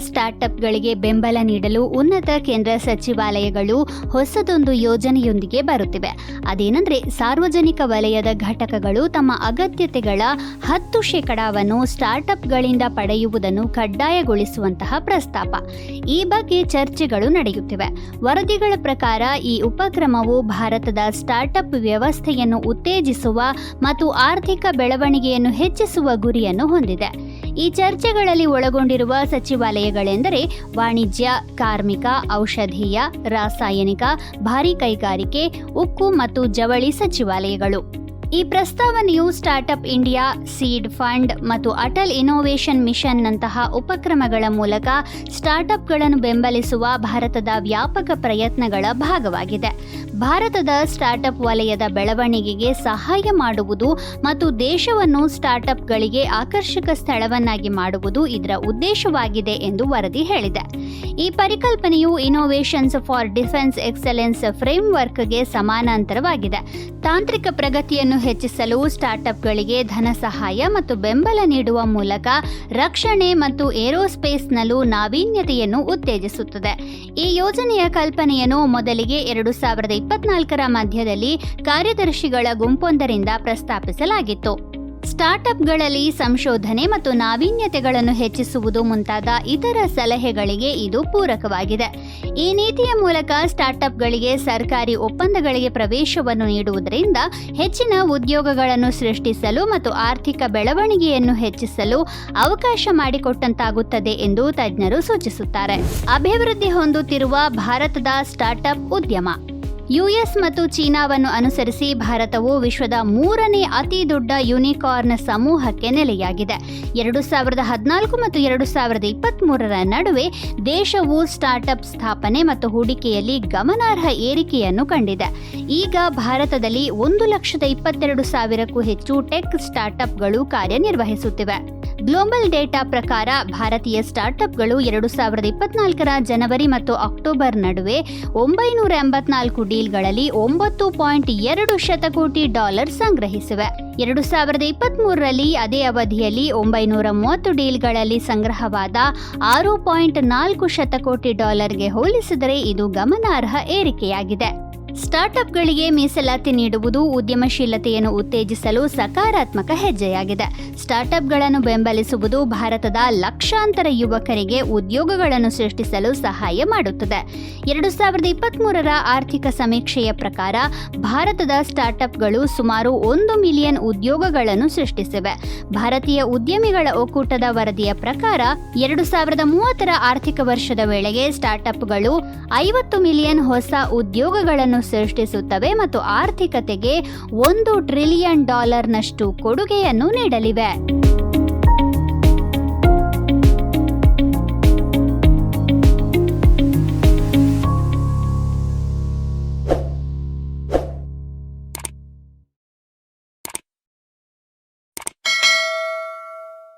ಸ್ಟಾರ್ಟ್ಅಪ್ಗಳಿಗೆ ಬೆಂಬಲ ನೀಡಲು ಉನ್ನತ ಕೇಂದ್ರ ಸಚಿವಾಲಯಗಳು ಹೊಸದೊಂದು ಯೋಜನೆಯೊಂದಿಗೆ ಬರುತ್ತಿವೆ. ಅದೇನೆಂದರೆ, ಸಾರ್ವಜನಿಕ ವಲಯದ ಘಟಕಗಳು ತಮ್ಮ ಅಗತ್ಯತೆಗಳ 10% ಸ್ಟಾರ್ಟ್ಅಪ್ಗಳಿಂದ ಪಡೆಯುವುದನ್ನು ಕಡ್ಡಾಯಗೊಳಿಸುವಂತಹ ಪ್ರಸ್ತಾಪ. ಈ ಬಗ್ಗೆ ಚರ್ಚೆಗಳು ನಡೆಯುತ್ತಿವೆ. ವರದಿಗಳ ಪ್ರಕಾರ ಈ ಉಪಕ್ರಮವು ಭಾರತದ ಸ್ಟಾರ್ಟ್ಅಪ್ ವ್ಯವಸ್ಥೆಯನ್ನು ಉತ್ತೇಜಿಸುವ ಮತ್ತು ಆರ್ಥಿಕ ಬೆಳವಣಿಗೆಯನ್ನು ಹೆಚ್ಚಿಸುವ ಗುರಿಯನ್ನು ಹೊಂದಿದೆ. ಈ ಚರ್ಚೆಗಳಲ್ಲಿ ಒಳಗೊಂಡಿರುವ ಸಚಿವಾಲಯಗಳೆಂದರೆ ವಾಣಿಜ್ಯ, ಕಾರ್ಮಿಕ, ಔಷಧೀಯ, ರಾಸಾಯನಿಕ, ಭಾರೀ ಕೈಗಾರಿಕೆ, ಉಕ್ಕು ಮತ್ತು ಜವಳಿ ಸಚಿವಾಲಯಗಳು. ಈ ಪ್ರಸ್ತಾವನೆಯು ಸ್ಟಾರ್ಟ್ಅಪ್ ಇಂಡಿಯಾ, ಸೀಡ್ ಫಂಡ್ ಮತ್ತು ಅಟಲ್ ಇನ್ನೋವೇಷನ್ ಮಿಷನ್ನಂತಹ ಉಪಕ್ರಮಗಳ ಮೂಲಕ ಸ್ಟಾರ್ಟ್ಅಪ್ಗಳನ್ನು ಬೆಂಬಲಿಸುವ ಭಾರತದ ವ್ಯಾಪಕ ಪ್ರಯತ್ನಗಳ ಭಾಗವಾಗಿದೆ. ಭಾರತದ ಸ್ಟಾರ್ಟ್ಅಪ್ ವಲಯದ ಬೆಳವಣಿಗೆಗೆ ಸಹಾಯ ಮಾಡುವುದು ಮತ್ತು ದೇಶವನ್ನು ಸ್ಟಾರ್ಟ್ಅಪ್ಗಳಿಗೆ ಆಕರ್ಷಕ ಸ್ಥಳವನ್ನಾಗಿ ಮಾಡುವುದು ಇದರ ಉದ್ದೇಶವಾಗಿದೆ ಎಂದು ವರದಿ ಹೇಳಿದೆ. ಈ ಪರಿಕಲ್ಪನೆಯು ಇನ್ನೋವೇಷನ್ಸ್ ಫಾರ್ ಡಿಫೆನ್ಸ್ ಎಕ್ಸಲೆನ್ಸ್ ಫ್ರೇಮ್ವರ್ಕ್ಗೆ ಸಮಾನಾಂತರವಾಗಿದೆ. ತಾಂತ್ರಿಕ ಪ್ರಗತಿಯನ್ನು ಹೆಚ್ಚಿಸಲು ಸ್ಟಾರ್ಟ್ಅಪ್ಗಳಿಗೆ ಧನ ಸಹಾಯ ಮತ್ತು ಬೆಂಬಲ ನೀಡುವ ಮೂಲಕ ರಕ್ಷಣೆ ಮತ್ತು ಏರೋಸ್ಪೇಸ್ನಲ್ಲೂ ನಾವೀನ್ಯತೆಯನ್ನು ಉತ್ತೇಜಿಸುತ್ತದೆ. ಈ ಯೋಜನೆಯ ಕಲ್ಪನೆಯನ್ನು ಮೊದಲಿಗೆ 2024ರ ಮಧ್ಯದಲ್ಲಿ ಕಾರ್ಯದರ್ಶಿಗಳ ಗುಂಪೊಂದರಿಂದ ಪ್ರಸ್ತಾಪಿಸಲಾಗಿತ್ತು. ಸ್ಟಾರ್ಟ್ಅಪ್ಗಳಲ್ಲಿ ಸಂಶೋಧನೆ ಮತ್ತು ನಾವೀನ್ಯತೆಗಳನ್ನು ಹೆಚ್ಚಿಸುವುದು ಮುಂತಾದ ಇತರ ಸಲಹೆಗಳಿಗೆ ಇದು ಪೂರಕವಾಗಿದೆ. ಈ ನೀತಿಯ ಮೂಲಕ ಸ್ಟಾರ್ಟ್ಅಪ್ಗಳಿಗೆ ಸರ್ಕಾರಿ ಒಪ್ಪಂದಗಳಿಗೆ ಪ್ರವೇಶವನ್ನು ನೀಡುವುದರಿಂದ ಹೆಚ್ಚಿನ ಉದ್ಯೋಗಗಳನ್ನು ಸೃಷ್ಟಿಸಲು ಮತ್ತು ಆರ್ಥಿಕ ಬೆಳವಣಿಗೆಯನ್ನು ಹೆಚ್ಚಿಸಲು ಅವಕಾಶ ಮಾಡಿಕೊಟ್ಟಂತಾಗುತ್ತದೆ ಎಂದು ತಜ್ಞರು ಸೂಚಿಸುತ್ತಾರೆ. ಅಭಿವೃದ್ಧಿ ಹೊಂದುತ್ತಿರುವ ಭಾರತದ ಸ್ಟಾರ್ಟ್ಅಪ್ ಉದ್ಯಮ. ಯುಎಸ್ ಮತ್ತು ಚೀನಾವನ್ನು ಅನುಸರಿಸಿ ಭಾರತವು ವಿಶ್ವದ 3ನೇ ಅತಿ ದೊಡ್ಡ ಯೂನಿಕಾರ್ನ್ ಸಮೂಹಕ್ಕೆ ನೆಲೆಯಾಗಿದೆ. 2014 ಮತ್ತು 2023ರ ನಡುವೆ ದೇಶವು ಸ್ಟಾರ್ಟ್ಅಪ್ ಸ್ಥಾಪನೆ ಮತ್ತು ಹೂಡಿಕೆಯಲ್ಲಿ ಗಮನಾರ್ಹ ಏರಿಕೆಯನ್ನು ಕಂಡಿದೆ. ಈಗ ಭಾರತದಲ್ಲಿ 1,22,000ಕ್ಕೂ ಹೆಚ್ಚು ಟೆಕ್ ಸ್ಟಾರ್ಟ್ಅಪ್ಗಳು ಕಾರ್ಯನಿರ್ವಹಿಸುತ್ತಿವೆ. ಗ್ಲೋಬಲ್ ಡೇಟಾ ಪ್ರಕಾರ ಭಾರತೀಯ ಸ್ಟಾರ್ಟ್ಅಪ್ಗಳು 2024ರ ಜನವರಿ ಮತ್ತು ಅಕ್ಟೋಬರ್ ನಡುವೆ 984 ಡೀಲ್ಗಳಲ್ಲಿ $9.2 ಶತಕೋಟಿ ಸಂಗ್ರಹಿಸಿವೆ. 2023ರಲ್ಲಿ ಅದೇ ಅವಧಿಯಲ್ಲಿ 930 ಡೀಲ್ಗಳಲ್ಲಿ ಸಂಗ್ರಹವಾದ $6.4 ಶತಕೋಟಿ ಗೆ ಹೋಲಿಸಿದರೆ ಇದು ಗಮನಾರ್ಹ ಏರಿಕೆಯಾಗಿದೆ. ಸ್ಟಾರ್ಟ್ಅಪ್ಗಳಿಗೆ ಮೀಸಲಾತಿ ನೀಡುವುದು ಉದ್ಯಮಶೀಲತೆಯನ್ನು ಉತ್ತೇಜಿಸಲು ಸಕಾರಾತ್ಮಕ ಹೆಜ್ಜೆಯಾಗಿದೆ. ಸ್ಟಾರ್ಟ್ಅಪ್ಗಳನ್ನು ಬೆಂಬಲಿಸುವುದು ಭಾರತದ ಲಕ್ಷಾಂತರ ಯುವಕರಿಗೆ ಉದ್ಯೋಗಗಳನ್ನು ಸೃಷ್ಟಿಸಲು ಸಹಾಯ ಮಾಡುತ್ತದೆ. 2023ರ ಆರ್ಥಿಕ ಸಮೀಕ್ಷೆಯ ಪ್ರಕಾರ ಭಾರತದ ಸ್ಟಾರ್ಟ್ಅಪ್ಗಳು ಸುಮಾರು 1 ಮಿಲಿಯನ್ ಉದ್ಯೋಗಗಳನ್ನು ಸೃಷ್ಟಿಸಿವೆ. ಭಾರತೀಯ ಉದ್ಯಮಿಗಳ ಒಕ್ಕೂಟದ ವರದಿಯ ಪ್ರಕಾರ 2030ರ ಆರ್ಥಿಕ ವರ್ಷದ ವೇಳೆಗೆ ಸ್ಟಾರ್ಟ್ಅಪ್ಗಳು 50 ಮಿಲಿಯನ್ ಹೊಸ ಉದ್ಯೋಗಗಳನ್ನು ಸೃಷ್ಟಿಸುತ್ತವೆ ಮತ್ತು ಆರ್ಥಿಕತೆಗೆ $1 ಟ್ರಿಲಿಯನ್ ನಷ್ಟು ಕೊಡುಗೆಯನ್ನು ನೀಡಲಿವೆ.